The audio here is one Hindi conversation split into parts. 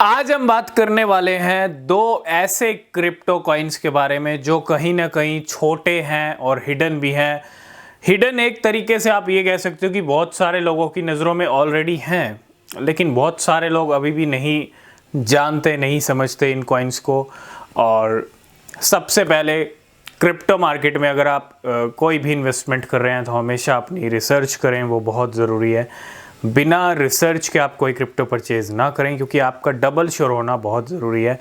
आज हम बात करने वाले हैं दो ऐसे क्रिप्टो कॉइन्स के बारे में जो कहीं ना कहीं छोटे हैं और हिडन भी हैं। हिडन एक तरीके से आप ये कह सकते हो कि बहुत सारे लोगों की नज़रों में ऑलरेडी हैं, लेकिन बहुत सारे लोग अभी भी नहीं जानते, नहीं समझते इन कॉइन्स को। और सबसे पहले क्रिप्टो मार्केट में अगर आप कोई भी इन्वेस्टमेंट कर रहे हैं तो हमेशा अपनी रिसर्च करें, वो बहुत ज़रूरी है। बिना रिसर्च के आप कोई क्रिप्टो परचेज़ ना करें, क्योंकि आपका डबल श्योर होना बहुत ज़रूरी है।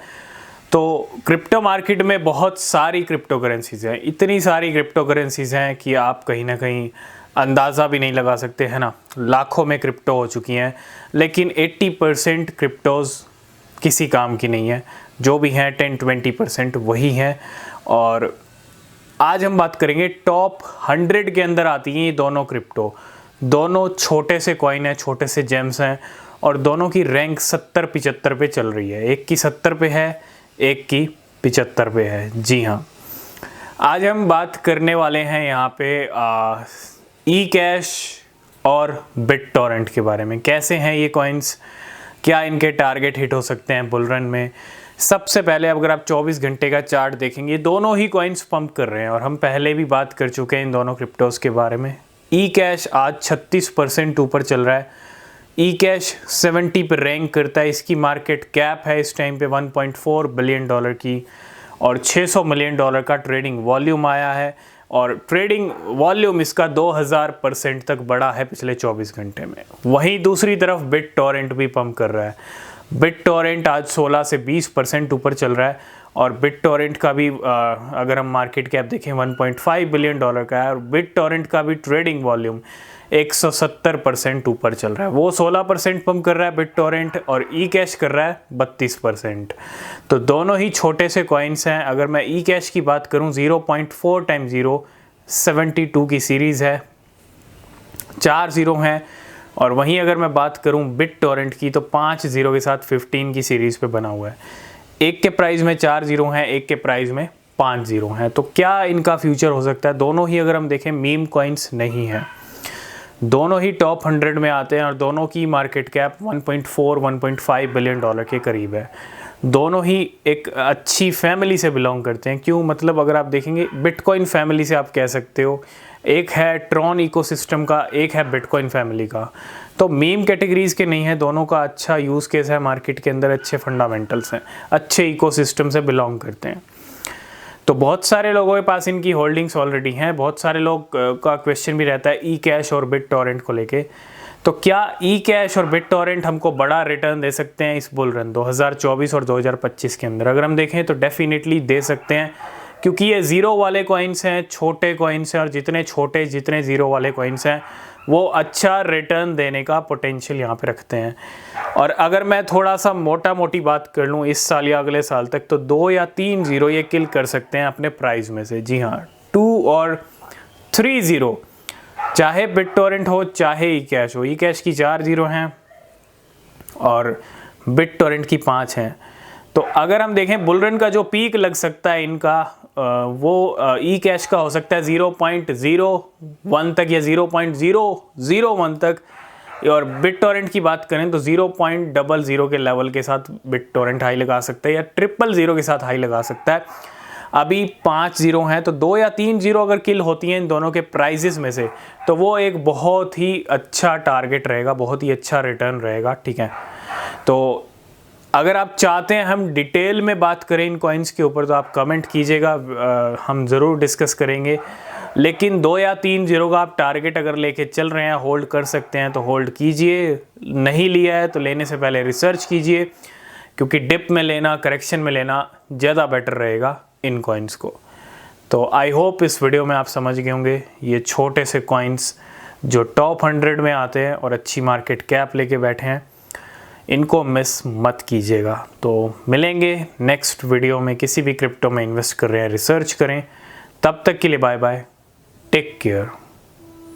तो क्रिप्टो मार्केट में बहुत सारी क्रिप्टो करेंसीज़ हैं, इतनी सारी क्रिप्टो करेंसीज़ हैं कि आप कहीं ना कहीं अंदाज़ा भी नहीं लगा सकते, है ना। लाखों में क्रिप्टो हो चुकी हैं, लेकिन 80% क्रिप्टोज़ किसी काम की नहीं है। जो भी हैं 10-20% वही हैं। और आज हम बात करेंगे टॉप 100 के अंदर आती हैं ये दोनों क्रिप्टो। दोनों छोटे से कॉइन हैं, छोटे से जेम्स हैं, और दोनों की रैंक 70-75 पे चल रही है। एक की 70 पे है, एक की 75 पे है। जी हाँ, आज हम बात करने वाले हैं यहाँ पे ई कैश और बिटटॉरेंट के बारे में। कैसे हैं ये कॉइन्स, क्या इनके टारगेट हिट हो सकते हैं बुल रन में। सबसे पहले अगर आप 24 घंटे का चार्ट देखेंगे, दोनों ही कॉइन्स पंप कर रहे हैं, और हम पहले भी बात कर चुके हैं इन दोनों क्रिप्टोज़ के बारे में। ई कैश आज 36% ऊपर चल रहा है। ई कैश 70 पे रैंक करता है। इसकी मार्केट कैप है इस टाइम पे $1.4 बिलियन की, और $600 मिलियन का ट्रेडिंग वॉल्यूम आया है, और ट्रेडिंग वॉल्यूम इसका 2000% तक बढ़ा है पिछले 24 घंटे में। वहीं दूसरी तरफ बिटटॉरेंट भी पंप कर रहा है। बिटटॉरेंट आज 16 से 20% ऊपर चल रहा है, और बिटटॉरेंट का भी अगर हम मार्केट कैप देखें 1.5 बिलियन का है, और बिटटॉरेंट का भी ट्रेडिंग वॉल्यूम 170% ऊपर चल रहा है। वो 16% पंप कर रहा है बिटटॉरेंट, और ई कैश कर रहा है 32%। तो दोनों ही छोटे से कॉइन्स हैं। अगर मैं ई कैश की बात करूं, 0.4 × 0 72 की सीरीज़ है, 4 0 हैं। और वहीं अगर मैं बात करूं बिटटॉरेंट की, तो 5 0 के साथ 15 की सीरीज़ पे बना हुआ है। एक के प्राइस में 4 0 हैं, एक के प्राइस में 5 0 हैं। तो क्या इनका फ्यूचर हो सकता है। दोनों ही अगर हम देखें मीम कॉइन्स नहीं हैं, दोनों ही टॉप 100 में आते हैं, और दोनों की मार्केट कैप 1.5 बिलियन के करीब है। दोनों ही एक अच्छी फैमिली से बिलोंग करते हैं। क्यों, मतलब अगर आप देखेंगे बिटकॉइन फैमिली से आप कह सकते हो। एक है ट्रॉन इकोसिस्टम का, एक है बिटकॉइन फैमिली का। तो मीम कैटेगरीज के नहीं है, दोनों का अच्छा यूज़ केस है मार्केट के अंदर, अच्छे फंडामेंटल्स हैं, अच्छे इकोसिस्टम से बिलोंग करते हैं। तो बहुत सारे लोगों के पास इनकी होल्डिंग्स ऑलरेडी हैं। बहुत सारे लोग का क्वेश्चन भी रहता है ई कैश और बिटटॉरेंट को लेके। तो क्या ई कैश और बिटटॉरेंट हमको बड़ा रिटर्न दे सकते हैं इस बुल रन 2024 और 2025 के अंदर। अगर हम देखें तो डेफिनेटली दे सकते हैं, क्योंकि ये ज़ीरो वाले कॉइन्स हैं, छोटे कॉइन्स हैं, और जितने छोटे जितने ज़ीरो वाले कॉइन्स हैं वो अच्छा रिटर्न देने का पोटेंशियल यहाँ पे रखते हैं। और अगर मैं थोड़ा सा मोटा मोटी बात कर लूँ, इस साल या अगले साल तक तो 2 या 3 0 ये किल कर सकते हैं अपने प्राइस में से। जी हाँ, 2 और 3 0, चाहे बिटटॉरेंट हो चाहे ई कैश हो। ई कैश की 4 0 हैं और बिटटॉरेंट की 5 हैं। तो अगर हम देखें बुल रन का जो पीक लग सकता है इनका, वो ई कैश का हो सकता है 0.01 तक या 0.001 तक, और बिटटॉरेंट की बात करें तो 0.00 के लेवल के साथ बिटटॉरेंट हाई लगा सकता है, या 000 के साथ हाई लगा सकता है। अभी 5 0 हैं, तो 2 या 3 0 अगर किल होती हैं इन दोनों के प्राइजेस में से, तो वो एक बहुत ही अच्छा टारगेट रहेगा, बहुत ही अच्छा रिटर्न रहेगा। ठीक है, तो अगर आप चाहते हैं हम डिटेल में बात करें इन कॉइन्स के ऊपर, तो आप कमेंट कीजिएगा, हम ज़रूर डिस्कस करेंगे। लेकिन 2 या 3 0 का आप टारगेट अगर लेके चल रहे हैं, होल्ड कर सकते हैं तो होल्ड कीजिए। नहीं लिया है तो लेने से पहले रिसर्च कीजिए, क्योंकि डिप में लेना, करेक्शन में लेना ज़्यादा बेटर रहेगा इन कॉइन्स को। तो आई होप इस वीडियो में आप समझ गए होंगे ये छोटे से कॉइन्स जो टॉप 100 में आते हैं और अच्छी मार्केट कैप लेके बैठे हैं, इनको मिस मत कीजिएगा। तो मिलेंगे नेक्स्ट वीडियो में। किसी भी क्रिप्टो में इन्वेस्ट कर रहे हैं, रिसर्च करें। तब तक के लिए बाय बाय, टेक केयर।